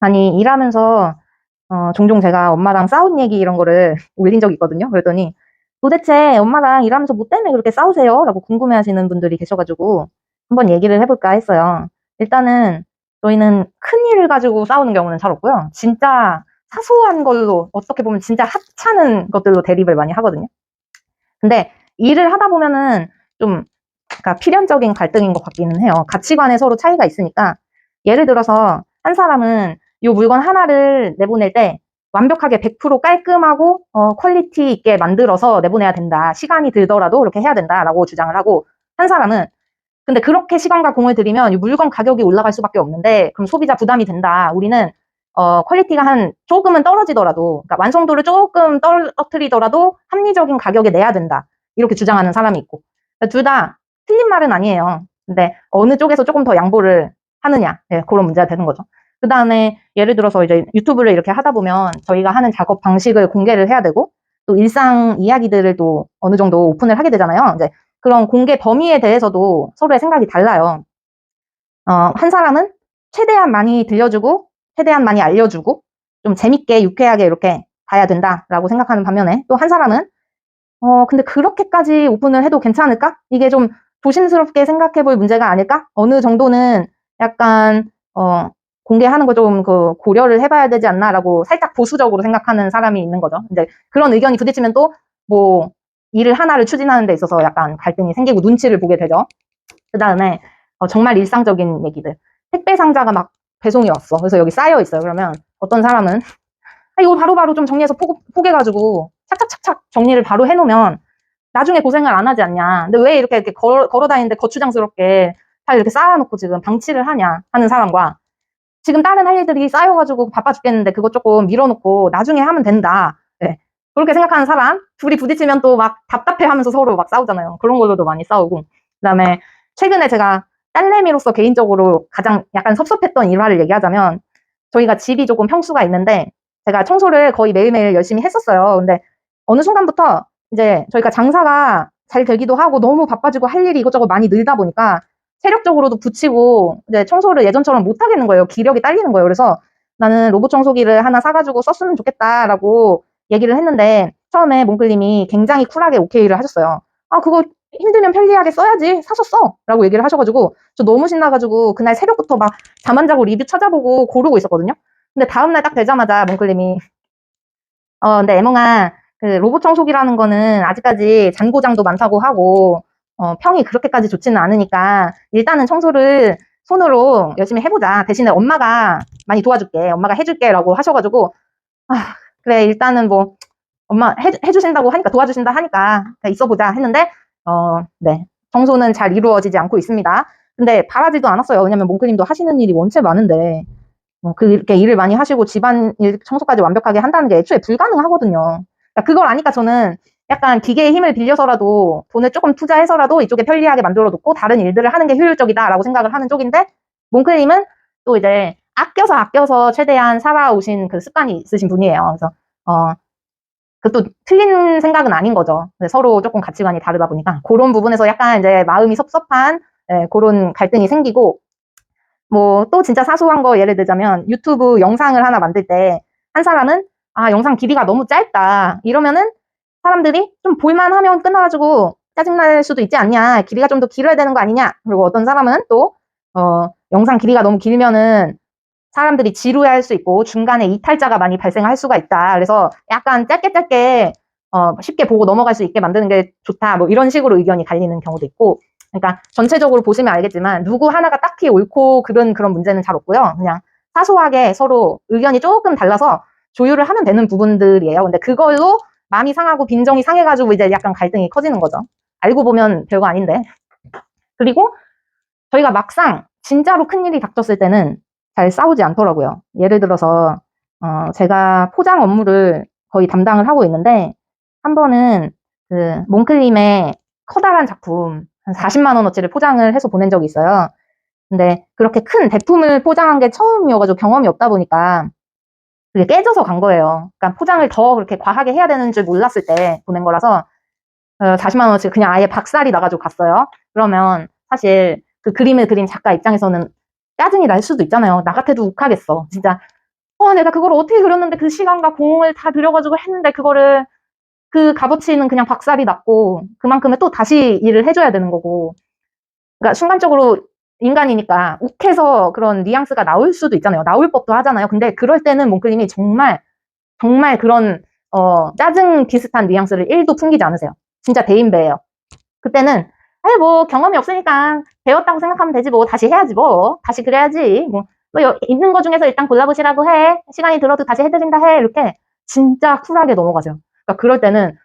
아니, 일하면서, 종종 제가 엄마랑 싸운 얘기 이런 거를 올린 적이 있거든요. 그랬더니, 도대체 엄마랑 일하면서 뭐 때문에 그렇게 싸우세요? 라고 궁금해 하시는 분들이 계셔가지고, 한번 얘기를 해볼까 했어요. 일단은, 저희는 큰 일을 가지고 싸우는 경우는 잘 없고요. 진짜 사소한 걸로, 어떻게 보면 진짜 하찮은 것들로 대립을 많이 하거든요. 근데 일을 하다 보면은 좀, 그러니까 필연적인 갈등인 것 같기는 해요. 가치관에 서로 차이가 있으니까. 예를 들어서 한 사람은 이 물건 하나를 내보낼 때 완벽하게 100% 깔끔하고 퀄리티 있게 만들어서 내보내야 된다. 시간이 들더라도 그렇게 해야 된다라고 주장을 하고, 한 사람은 근데 그렇게 시간과 공을 들이면 이 물건 가격이 올라갈 수밖에 없는데 그럼 소비자 부담이 된다. 우리는 퀄리티가 한 조금은 떨어지더라도, 그러니까 완성도를 조금 떨어뜨리더라도 합리적인 가격에 내야 된다. 이렇게 주장하는 사람이 있고, 둘 다 틀린 말은 아니에요. 근데 어느 쪽에서 조금 더 양보를 하느냐, 네, 그런 문제가 되는 거죠. 그 다음에 예를 들어서 이제 유튜브를 이렇게 하다 보면 저희가 하는 작업 방식을 공개를 해야 되고, 또 일상 이야기들을 또 어느 정도 오픈을 하게 되잖아요. 이제 그런 공개 범위에 대해서도 서로의 생각이 달라요. 한 사람은 최대한 많이 들려주고, 최대한 많이 알려주고, 좀 재밌게, 유쾌하게 이렇게 봐야 된다라고 생각하는 반면에, 또 한 사람은, 근데 그렇게까지 오픈을 해도 괜찮을까? 이게 좀 조심스럽게 생각해 볼 문제가 아닐까? 어느 정도는 약간, 공개하는 거 좀 그 고려를 해봐야 되지 않나라고 살짝 보수적으로 생각하는 사람이 있는 거죠. 이제 그런 의견이 부딪히면 또, 뭐, 일을 하나를 추진하는 데 있어서 약간 갈등이 생기고 눈치를 보게 되죠. 그 다음에 정말 일상적인 얘기들. 택배 상자가 막 배송이 왔어. 그래서 여기 쌓여 있어요. 그러면 어떤 사람은 이거 바로바로 좀 정리해서 포개가지고 착착착착 정리를 바로 해놓으면 나중에 고생을 안 하지 않냐. 근데 왜 이렇게 걸어 다니는데 거추장스럽게 다 이렇게 쌓아놓고 지금 방치를 하냐 하는 사람과, 지금 다른 할 일들이 쌓여가지고 바빠 죽겠는데 그거 조금 밀어놓고 나중에 하면 된다. 네. 그렇게 생각하는 사람, 둘이 부딪히면 또 막 답답해 하면서 서로 막 싸우잖아요. 그런 걸로도 많이 싸우고. 그 다음에 최근에 제가 딸내미로서 개인적으로 가장 약간 섭섭했던 일화를 얘기하자면, 저희가 집이 조금 평수가 있는데 제가 청소를 거의 매일매일 열심히 했었어요. 근데 어느 순간부터 이제 저희가 장사가 잘 되기도 하고 너무 바빠지고 할 일이 이것저것 많이 늘다 보니까 체력적으로도 붙이고 이제 청소를 예전처럼 못 하겠는 거예요. 기력이 딸리는 거예요. 그래서 나는 로봇 청소기를 하나 사가지고 썼으면 좋겠다라고 얘기를 했는데, 처음에 몽클님이 굉장히 쿨하게 오케이를 하셨어요. 아, 그거 힘들면 편리하게 써야지. 사서 써. 라고 얘기를 하셔가지고 저 너무 신나가지고 그날 새벽부터 막 잠 안 자고 리뷰 찾아보고 고르고 있었거든요. 근데 다음날 딱 되자마자 몽클님이 근데 애몽아, 그 로봇 청소기라는 거는 아직까지 잔고장도 많다고 하고, 평이 그렇게까지 좋지는 않으니까, 일단은 청소를 손으로 열심히 해보자. 대신에 엄마가 많이 도와줄게. 엄마가 해줄게. 라고 하셔가지고, 아, 그래, 일단은 뭐, 엄마 해주신다고 하니까, 도와주신다 하니까, 그냥 있어보자 했는데, 네. 청소는 잘 이루어지지 않고 있습니다. 근데 바라지도 않았어요. 왜냐면 몽크님도 하시는 일이 원체 많은데, 그렇게 일을 많이 하시고 집안 일 청소까지 완벽하게 한다는 게 애초에 불가능하거든요. 그러니까 그걸 아니까 저는 약간 기계의 힘을 빌려서라도 돈을 조금 투자해서라도 이쪽에 편리하게 만들어 놓고 다른 일들을 하는 게 효율적이다라고 생각을 하는 쪽인데, 몽클님은 또 이제 아껴서 최대한 살아오신 그 습관이 있으신 분이에요. 그래서 그것도 틀린 생각은 아닌 거죠. 서로 조금 가치관이 다르다 보니까 그런 부분에서 약간 이제 마음이 섭섭한, 그런 갈등이 생기고, 뭐 또 진짜 사소한 거 예를 들자면 유튜브 영상을 하나 만들 때 한 사람은 영상 길이가 너무 짧다 이러면은 사람들이 좀 볼만하면 끝나가지고 짜증날 수도 있지 않냐, 길이가 좀 더 길어야 되는 거 아니냐. 그리고 어떤 사람은 또 영상 길이가 너무 길면은 사람들이 지루해할 수 있고 중간에 이탈자가 많이 발생할 수가 있다. 그래서 약간 짧게 쉽게 보고 넘어갈 수 있게 만드는 게 좋다. 뭐 이런 식으로 의견이 갈리는 경우도 있고. 그러니까 전체적으로 보시면 알겠지만 누구 하나가 딱히 옳고 그런 문제는 잘 없고요. 그냥 사소하게 서로 의견이 조금 달라서 조율을 하면 되는 부분들이에요. 근데 그걸로 마음이 상하고 빈정이 상해가지고 이제 약간 갈등이 커지는 거죠. 알고 보면 별거 아닌데. 그리고 저희가 막상 진짜로 큰일이 닥쳤을 때는 잘 싸우지 않더라고요. 예를 들어서 제가 포장 업무를 거의 담당을 하고 있는데, 한 번은 그 몽클님의 커다란 작품 한 40만 원어치를 포장을 해서 보낸 적이 있어요. 근데 그렇게 큰 대품을 포장한 게 처음이어가지고 경험이 없다 보니까 그게 깨져서 간 거예요. 그러니까 포장을 더 그렇게 과하게 해야 되는 줄 몰랐을 때 보낸 거라서 40만 원어치 그냥 아예 박살이 나가지고 갔어요. 그러면 사실 그 그림을 그린 작가 입장에서는 짜증이 날 수도 있잖아요. 나 같아도 욱하겠어. 진짜 내가 그걸 어떻게 그렸는데 그 시간과 공을 다 들여가지고 했는데 그거를 그 값어치는 그냥 박살이 났고 그만큼의 또 다시 일을 해줘야 되는 거고 그러니까 순간적으로 인간이니까 욱해서 그런 뉘앙스가 나올 수도 있잖아요. 나올 법도 하잖아요. 근데 그럴 때는 몽클님이 정말 정말 그런 짜증 비슷한 뉘앙스를 1도 풍기지 않으세요. 진짜 대인배예요. 그때는 아니 뭐 경험이 없으니까 배웠다고 생각하면 되지 뭐 다시 해야지 뭐 다시 그래야지 뭐 있는 거 중에서 일단 골라보시라고 해 시간이 들어도 다시 해드린다 해 이렇게 진짜 쿨하게 넘어가세요. 그러니까 그럴 때는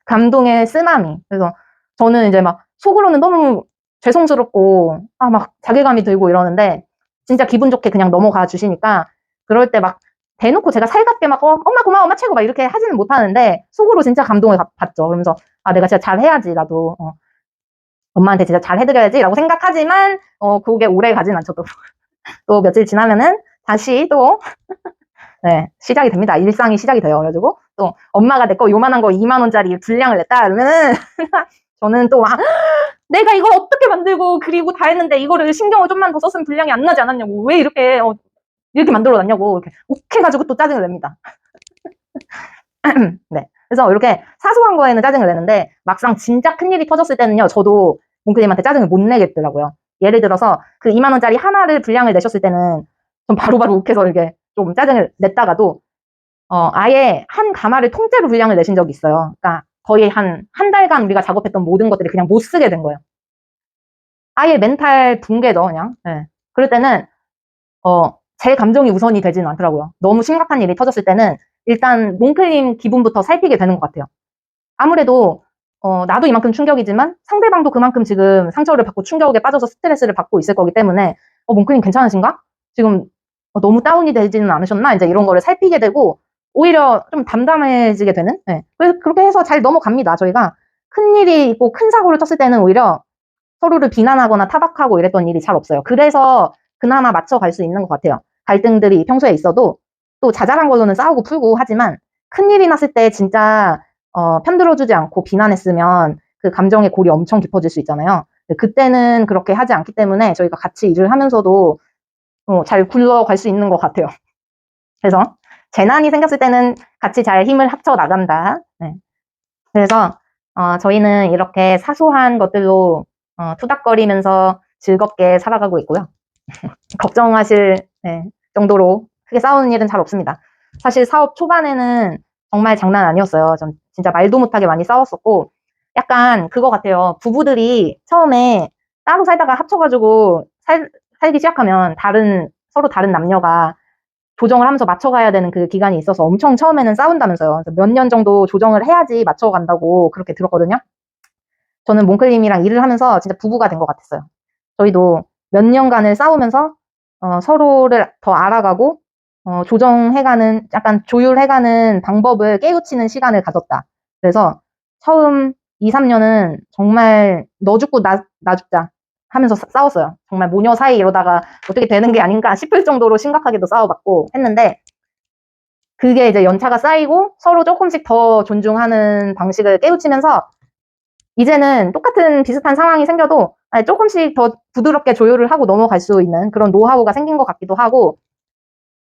감동의 쓰나미. 그래서 저는 이제 막 속으로는 너무 죄송스럽고 막 자괴감이 들고 이러는데 진짜 기분 좋게 그냥 넘어가 주시니까 그럴 때 막 대놓고 제가 살갑게 막 엄마 고마워 엄마 최고 막 이렇게 하지는 못하는데 속으로 진짜 감동을 받죠. 그러면서 내가 진짜 잘해야지 나도 엄마한테 진짜 잘 해드려야지 라고 생각하지만 그게 오래 가진 않죠. 또 며칠 지나면은 다시 또 네, 시작이 됩니다. 일상이 시작이 돼요. 그래가지고 또 엄마가 내 거 요만한 거 2만 원짜리 분량을 냈다 그러면은 저는 또 막 내가 이걸 어떻게 만들고 그리고 다 했는데 이거를 신경을 좀만 더 썼으면 분량이 안 나지 않았냐고 왜 이렇게 이렇게 만들어 놨냐고 이렇게 욱해가지고 또 짜증을 냅니다. 네. 그래서 이렇게 사소한 거에는 짜증을 내는데 막상 진짜 큰일이 터졌을 때는요 저도 몽크님한테 짜증을 못 내겠더라고요. 예를 들어서 그 2만 원짜리 하나를 분량을 내셨을 때는 좀 바로바로 욱해서 이렇게 좀 짜증을 냈다가도 아예 한 가마를 통째로 분량을 내신 적이 있어요. 그러니까 거의 한 달간 우리가 작업했던 모든 것들이 그냥 못 쓰게 된 거예요. 아예 멘탈 붕괴죠, 그냥. 네. 그럴 때는, 제 감정이 우선이 되지는 않더라고요. 너무 심각한 일이 터졌을 때는 일단 몽클님 기분부터 살피게 되는 것 같아요. 아무래도, 나도 이만큼 충격이지만 상대방도 그만큼 지금 상처를 받고 충격에 빠져서 스트레스를 받고 있을 거기 때문에, 몽클님 괜찮으신가? 지금 너무 다운이 되지는 않으셨나? 이제 이런 거를 살피게 되고, 오히려 좀 담담해지게 되는? 네. 그래서 그렇게 해서 잘 넘어갑니다, 저희가. 큰 일이 있고 큰 사고를 쳤을 때는 오히려 서로를 비난하거나 타박하고 이랬던 일이 잘 없어요. 그래서 그나마 맞춰갈 수 있는 것 같아요. 갈등들이 평소에 있어도 또 자잘한 걸로는 싸우고 풀고 하지만 큰일이 났을 때 진짜 편들어주지 않고 비난했으면 그 감정의 골이 엄청 깊어질 수 있잖아요. 그때는 그렇게 하지 않기 때문에 저희가 같이 일을 하면서도 잘 굴러갈 수 있는 것 같아요. 그래서 재난이 생겼을 때는 같이 잘 힘을 합쳐 나간다. 네. 그래서 저희는 이렇게 사소한 것들로 투닥거리면서 즐겁게 살아가고 있고요. 걱정하실 정도로 크게 싸우는 일은 잘 없습니다. 사실 사업 초반에는 정말 장난 아니었어요. 좀 진짜 말도 못하게 많이 싸웠었고 약간 그거 같아요. 부부들이 처음에 따로 살다가 합쳐가지고 살기 시작하면 서로 다른 남녀가 조정을 하면서 맞춰가야 되는 그 기간이 있어서 엄청 처음에는 싸운다면서요. 몇 년 정도 조정을 해야지 맞춰간다고 그렇게 들었거든요. 저는 몽클님이랑 일을 하면서 진짜 부부가 된 것 같았어요. 저희도 몇 년간을 싸우면서 서로를 더 알아가고 조정해가는 약간 조율해가는 방법을 깨우치는 시간을 가졌다. 그래서 처음 2, 3년은 정말 너 죽고 나 죽자 하면서 싸웠어요. 정말 모녀 사이 이러다가 어떻게 되는 게 아닌가 싶을 정도로 심각하게도 싸워봤고 했는데 그게 이제 연차가 쌓이고 서로 조금씩 더 존중하는 방식을 깨우치면서 이제는 똑같은 비슷한 상황이 생겨도 조금씩 더 부드럽게 조율을 하고 넘어갈 수 있는 그런 노하우가 생긴 것 같기도 하고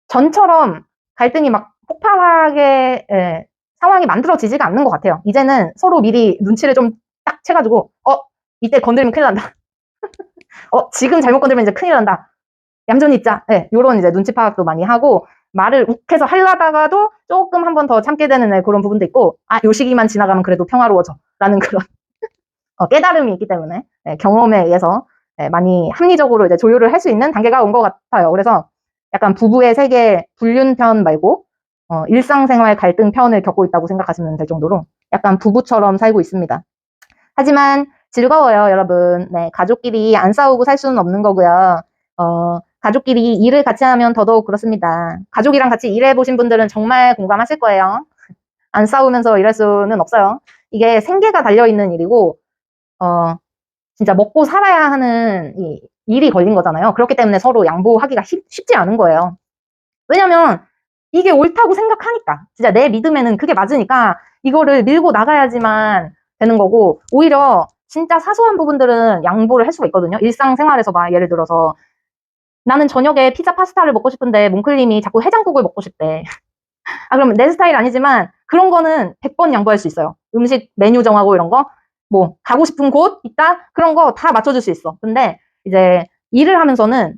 전처럼 갈등이 막 폭발하게 상황이 만들어지지가 않는 것 같아요. 이제는 서로 미리 눈치를 좀 딱 채가지고 이때 건드리면 큰일 난다. 지금 잘못 건드리면 이제 큰일 난다. 얌전히 있자. 요런 이제 눈치 파악도 많이 하고 말을 욱해서 하려다가도 조금 한 번 더 참게 되는 그런 부분도 있고 요 시기만 지나가면 그래도 평화로워져 라는 그런 깨달음이 있기 때문에 경험에 의해서 많이 합리적으로 이제 조율을 할 수 있는 단계가 온 것 같아요. 그래서 약간 부부의 세계 불륜편 말고 일상생활 갈등 편을 겪고 있다고 생각하시면 될 정도로 약간 부부처럼 살고 있습니다. 하지만 즐거워요, 여러분. 네, 가족끼리 안 싸우고 살 수는 없는 거고요. 가족끼리 일을 같이 하면 더더욱 그렇습니다. 가족이랑 같이 일해보신 분들은 정말 공감하실 거예요. 안 싸우면서 일할 수는 없어요. 이게 생계가 달려있는 일이고 진짜 먹고 살아야 하는 일이 걸린 거잖아요. 그렇기 때문에 서로 양보하기가 쉽지 않은 거예요. 왜냐면 이게 옳다고 생각하니까 진짜 내 믿음에는 그게 맞으니까 이거를 밀고 나가야지만 되는 거고 오히려 진짜 사소한 부분들은 양보를 할 수가 있거든요. 일상생활에서 막 예를 들어서 나는 저녁에 피자 파스타를 먹고 싶은데 몽클님이 자꾸 해장국을 먹고 싶대. 아, 그럼 내 스타일 아니지만 그런 거는 100번 양보할 수 있어요. 음식 메뉴 정하고 이런 거. 뭐, 가고 싶은 곳 있다? 그런 거 다 맞춰줄 수 있어. 근데 이제 일을 하면서는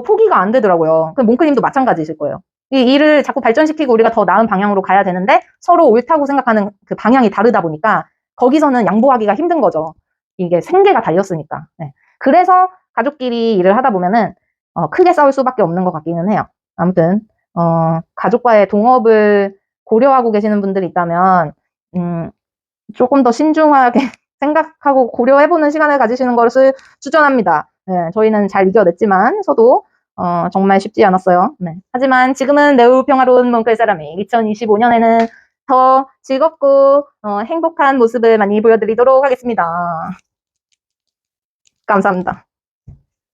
포기가 안 되더라고요. 그 몽크님도 마찬가지실 거예요. 이 일을 자꾸 발전시키고 우리가 더 나은 방향으로 가야 되는데 서로 옳다고 생각하는 그 방향이 다르다 보니까 거기서는 양보하기가 힘든 거죠. 이게 생계가 달렸으니까. 네. 그래서 가족끼리 일을 하다 보면은 크게 싸울 수밖에 없는 것 같기는 해요. 아무튼 가족과의 동업을 고려하고 계시는 분들이 있다면 조금 더 신중하게 생각하고 고려해보는 시간을 가지시는 것을 추천합니다. 네, 저희는 잘 이겨냈지만 서도 정말 쉽지 않았어요. 네. 하지만 지금은 매우 평화로운 몽클 사람이 2025년에는 더 즐겁고 행복한 모습을 많이 보여드리도록 하겠습니다. 감사합니다.